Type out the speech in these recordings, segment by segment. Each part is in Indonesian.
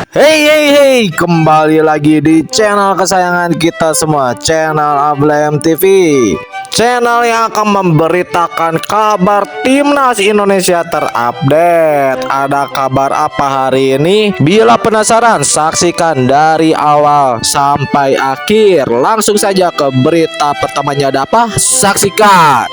Hey, kembali lagi di channel kesayangan kita semua, channel Ablem TV. Channel yang akan memberitakan kabar timnas Indonesia terupdate. Ada kabar apa hari ini? Bila penasaran, saksikan dari awal sampai akhir. Langsung saja ke berita pertamanya, ada apa? Saksikan.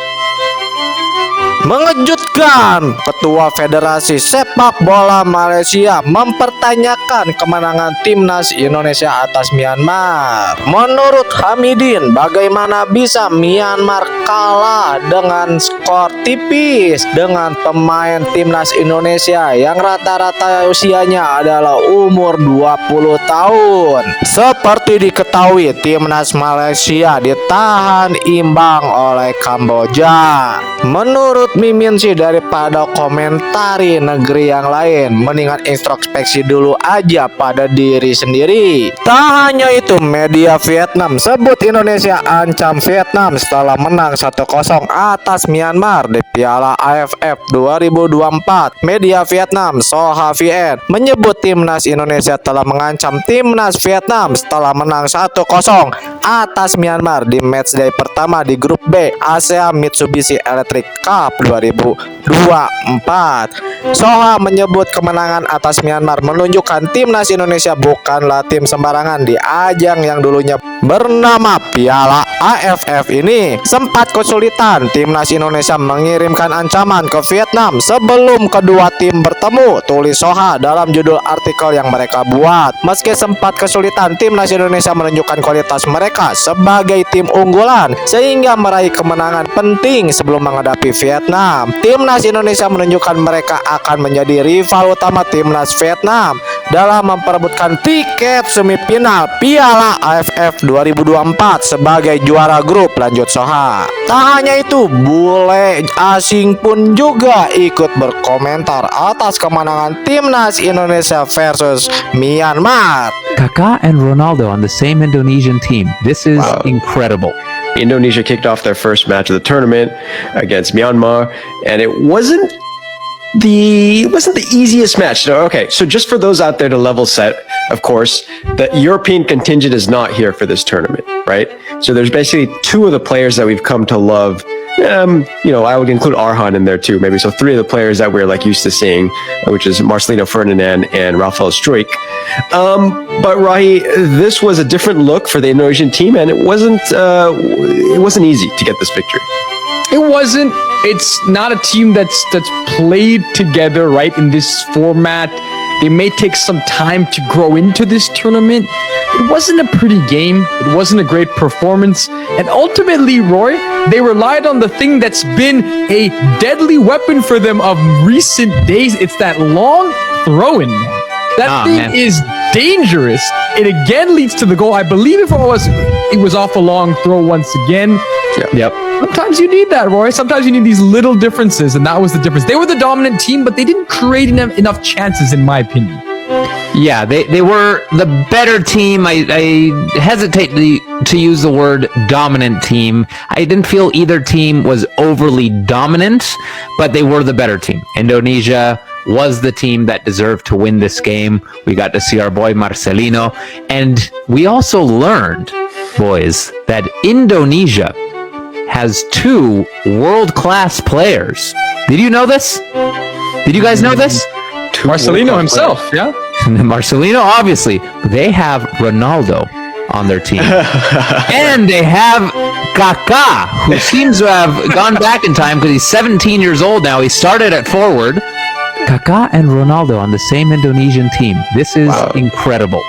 Mengejutkan, Ketua Federasi Sepak Bola Malaysia mempertanyakan kemenangan timnas Indonesia atas Myanmar. Menurut Hamidin, bagaimana bisa Myanmar kalah dengan skor tipis dengan pemain timnas Indonesia yang rata-rata usianya adalah umur 20 tahun. Seperti diketahui, timnas Malaysia ditahan imbang oleh Kamboja. Menurut Mimin sih, daripada komentari negeri yang lain, mendingan introspeksi dulu aja pada diri sendiri. Tak hanya itu, media Vietnam sebut Indonesia ancam Vietnam setelah menang 1-0 atas Myanmar di Piala AFF 2024. Media Vietnam Soha Vien menyebut timnas Indonesia telah mengancam timnas Vietnam setelah menang 1-0 atas Myanmar di matchday pertama di grup B ASEAN Mitsubishi Electric Cup 2024. Soha menyebut kemenangan atas Myanmar menunjukkan timnas Indonesia bukanlah tim sembarangan di ajang yang dulunya bernama Piala AFF ini. Sempat kesulitan timnas Indonesia mengirimkan ancaman ke Vietnam sebelum kedua tim bertemu, tulis Soha dalam judul artikel yang mereka buat. Meski sempat kesulitan, timnas Indonesia menunjukkan kualitas mereka sebagai tim unggulan sehingga meraih kemenangan penting sebelum menghadapi Vietnam. Timnas Indonesia menunjukkan mereka akan menjadi rival utama timnas Vietnam dalam memperebutkan tiket semifinal Piala AFF 2024 sebagai juara grup, lanjut Soha. Tak hanya itu, bule asing pun juga ikut berkomentar atas kemenangan timnas Indonesia versus Myanmar. Kaká and Ronaldo on the same Indonesian team. This is incredible. Indonesia kicked off their first match of the tournament against Myanmar, and it wasn't the easiest match. No, okay, so just for those out there to level set, of course, the European contingent is not here for this tournament, right? So there's basically two of the players that we've come to love. I would include Arhan in there too, maybe. So three of the players that we're like used to seeing, which is Marcelino Ferdinand and Rafael Struijk. But Rahi, this was a different look for the Indonesian team, and it wasn't easy to get this victory. It wasn't. It's not a team that's played together right in this format. They may take some time to grow into this tournament. It wasn't a pretty game. It wasn't a great performance. And ultimately, Roy, they relied on the thing that's been a deadly weapon for them of recent days. It's that long throw-in. That thing is dangerous. It again leads to the goal. I believe it was off a long throw once again. Yep. Sometimes you need that, Roy. Sometimes you need these little differences, and that was the difference. They were the dominant team, but they didn't create enough chances, in my opinion. Yeah, they were the better team. I hesitate to use the word dominant team. I didn't feel either team was overly dominant, but they were the better team. Indonesia was the team that deserved to win this game. We got to see our boy Marcelino, and we also learned, boys, that Indonesia has two world-class players. Did you know this? Did you guys know this? Marcelino himself, yeah? Marcelino, obviously. They have Ronaldo on their team. And they have Kaká, who seems to have gone back in time because he's 17 years old now. He started at forward. Kaká and Ronaldo on the same Indonesian team. This is incredible.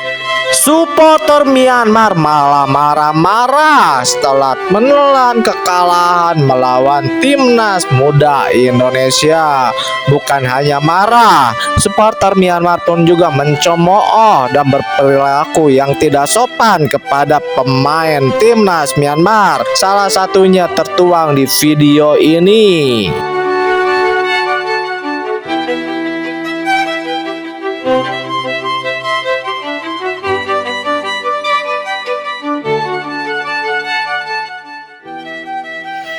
Supporter Myanmar malah marah-marah setelah menelan kekalahan melawan timnas muda Indonesia. Bukan hanya marah, supporter Myanmar pun juga mencemooh dan berperilaku yang tidak sopan kepada pemain timnas Myanmar. Salah satunya tertuang di video ini.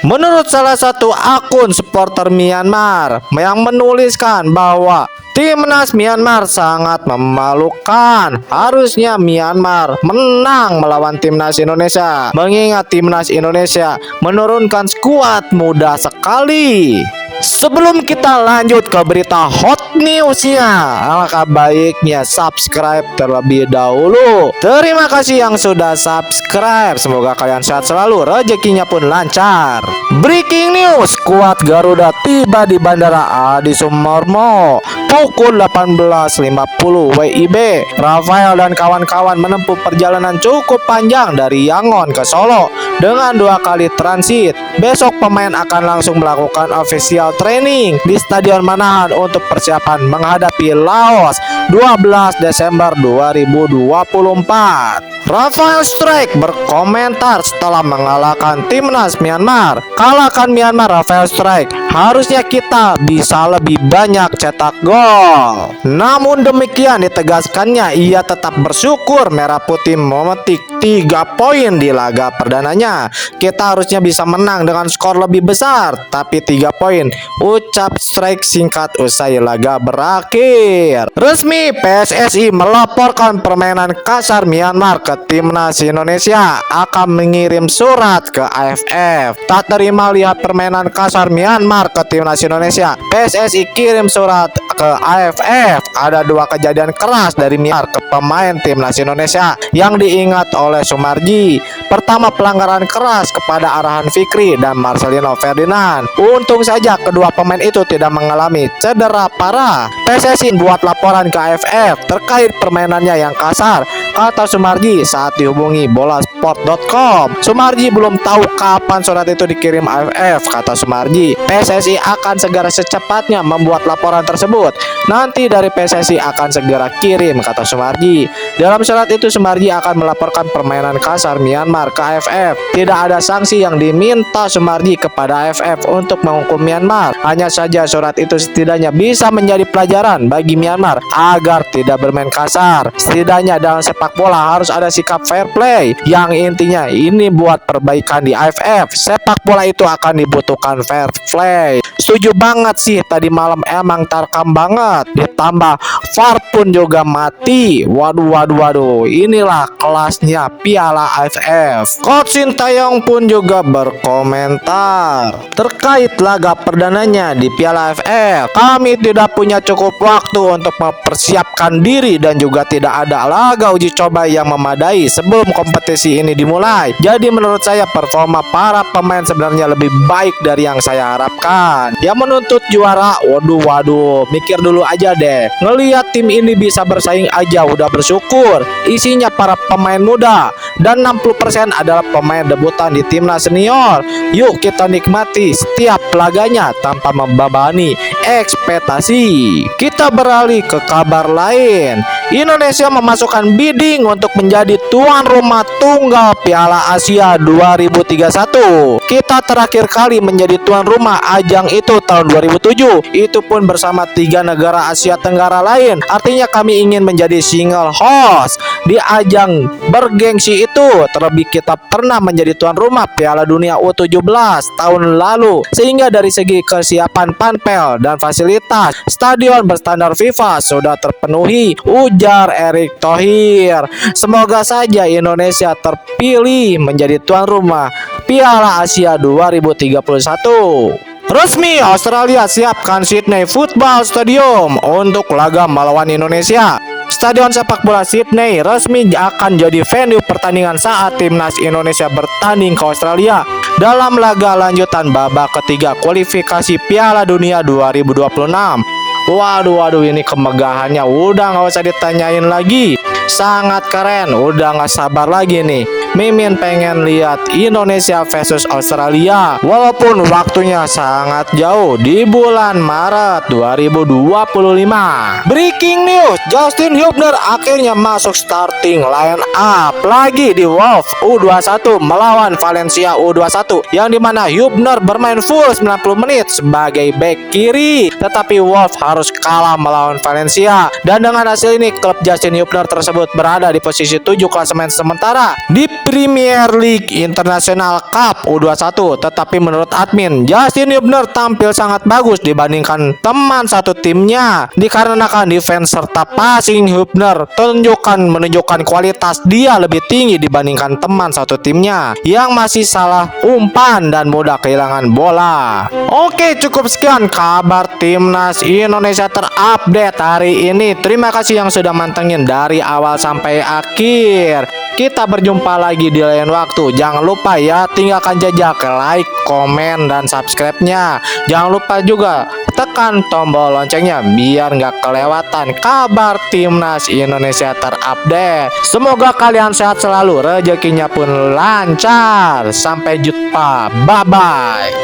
Menurut salah satu akun supporter Myanmar yang menuliskan bahwa Timnas Myanmar sangat memalukan. Harusnya Myanmar menang melawan Timnas Indonesia, mengingat Timnas Indonesia menurunkan skuad muda sekali. Sebelum kita lanjut ke berita hot newsnya, alangkah baiknya subscribe terlebih dahulu. Terima kasih yang sudah subscribe. Semoga kalian sehat selalu, rezekinya pun lancar. Breaking news, skuad Garuda tiba di Bandara Adi Sumarmo pukul 18.50 WIB. Rafael dan kawan-kawan menempuh perjalanan cukup panjang dari Yangon ke Solo dengan 2 kali transit. Besok pemain akan langsung melakukan official training di Stadion Manahan untuk persiapan menghadapi Laos 12 Desember 2024. Rafael Strike berkomentar setelah mengalahkan Timnas Myanmar. Kalahkan Myanmar, Rafael Strike. Harusnya kita bisa lebih banyak cetak gol. Namun demikian ditegaskannya, ia tetap bersyukur Merah Putih memetik 3 poin di laga perdananya. Kita harusnya bisa menang dengan skor lebih besar, tapi 3 poin, ucap Strike singkat usai laga berakhir. Resmi, PSSI melaporkan permainan kasar Myanmar ke Timnas Indonesia, akan mengirim surat ke AFF. Tak terima lihat permainan kasar Myanmar ke Timnas Indonesia, PSSI kirim surat ke AFF. Ada 2 kejadian keras dari Myanmar ke pemain Timnas Indonesia yang diingat oleh Sumarji. Pertama, pelanggaran keras kepada Arhan Fikri dan Marcelino Ferdinand. Untung saja kedua pemain itu tidak mengalami cedera parah. PSSI buat laporan ke AFF terkait permainannya yang kasar, kata Sumarji saat dihubungi bolasport.com. Sumarji belum tahu kapan surat itu dikirim AFF, kata Sumarji. PSSI akan segera secepatnya membuat laporan tersebut. Nanti dari PSSI akan segera kirim, kata Sumarji. Dalam surat itu Sumarji akan melaporkan permainan kasar Myanmar ke AFF. Tidak ada sanksi yang diminta Sumarji kepada AFF untuk menghukum Myanmar. Hanya saja surat itu setidaknya bisa menjadi pelajaran bagi Myanmar agar tidak bermain kasar. Setidaknya dalam sepak bola harus ada sikap fair play, yang intinya ini buat perbaikan di AFF. Sepak bola itu akan dibutuhkan fair play. Setuju banget sih, tadi malam emang tarkam banget. Ditambah VAR pun juga mati. Waduh, inilah kelasnya Piala AFF. Coach Sintayong pun juga berkomentar terkait laga perdananya di Piala AFF. Kami tidak punya cukup waktu untuk mempersiapkan diri dan juga tidak ada laga uji coba yang memadai sebelum kompetisi ini dimulai. Jadi menurut saya performa para pemain sebenarnya lebih baik dari yang saya harapkan. Yang menuntut juara, waduh, mikir dulu aja deh. Ngelihat tim ini bisa bersaing aja udah bersyukur. Isinya para pemain muda dan 60% adalah pemain debutan di timnas senior. Yuk kita nikmati setiap laganya tanpa membebani ekspektasi. Kita beralih ke kabar lain. Indonesia memasukkan bidding untuk menjadi tuan rumah tunggal Piala Asia 2031. Kita terakhir kali menjadi tuan rumah ajang itu tahun 2007. Itu pun bersama 3 negara Asia Tenggara lain. Artinya kami ingin menjadi single host di ajang bergengsi itu. Terlebih kita pernah menjadi tuan rumah Piala Dunia U17 tahun lalu. Sehingga dari segi kesiapan panpel dan fasilitas, stadion berstandar FIFA sudah terpenuhi, ujar Erick Thohir. Semoga saja Indonesia terpilih menjadi tuan rumah Piala Asia 2031. Resmi, Australia siapkan Sydney Football Stadium untuk laga melawan Indonesia. Stadion sepak bola Sydney resmi akan jadi venue pertandingan saat timnas Indonesia bertanding ke Australia dalam laga lanjutan babak ketiga kualifikasi Piala Dunia 2026. Waduh, ini kemegahannya udah nggak usah ditanyain lagi. Sangat keren, udah nggak sabar lagi nih. Mimin pengen lihat Indonesia versus Australia. Walaupun waktunya sangat jauh di bulan Maret 2025. Breaking news, Justin Hubner akhirnya masuk starting line up lagi di Wolves U21 melawan Valencia U21, yang dimana Hubner bermain full 90 menit sebagai bek kiri. Tetapi Wolves harus harus kalah melawan Valencia. Dan dengan hasil ini klub Justin Hubner tersebut berada di posisi 7 klasemen sementara di Premier League International Cup U21. Tetapi menurut admin, Justin Hubner tampil sangat bagus dibandingkan teman satu timnya, dikarenakan defense serta passing Hubner menunjukkan kualitas dia lebih tinggi dibandingkan teman satu timnya yang masih salah umpan dan mudah kehilangan bola. Oke, cukup sekian kabar timnas Indonesia terupdate hari ini. Terima kasih yang sudah mantengin dari awal sampai akhir. Kita berjumpa lagi di lain waktu. Jangan lupa ya, tinggalkan jejak like, komen, dan subscribe-nya. Jangan lupa juga tekan tombol loncengnya biar nggak kelewatan kabar timnas Indonesia terupdate. Semoga kalian sehat selalu, rezekinya pun lancar. Sampai jumpa, bye bye.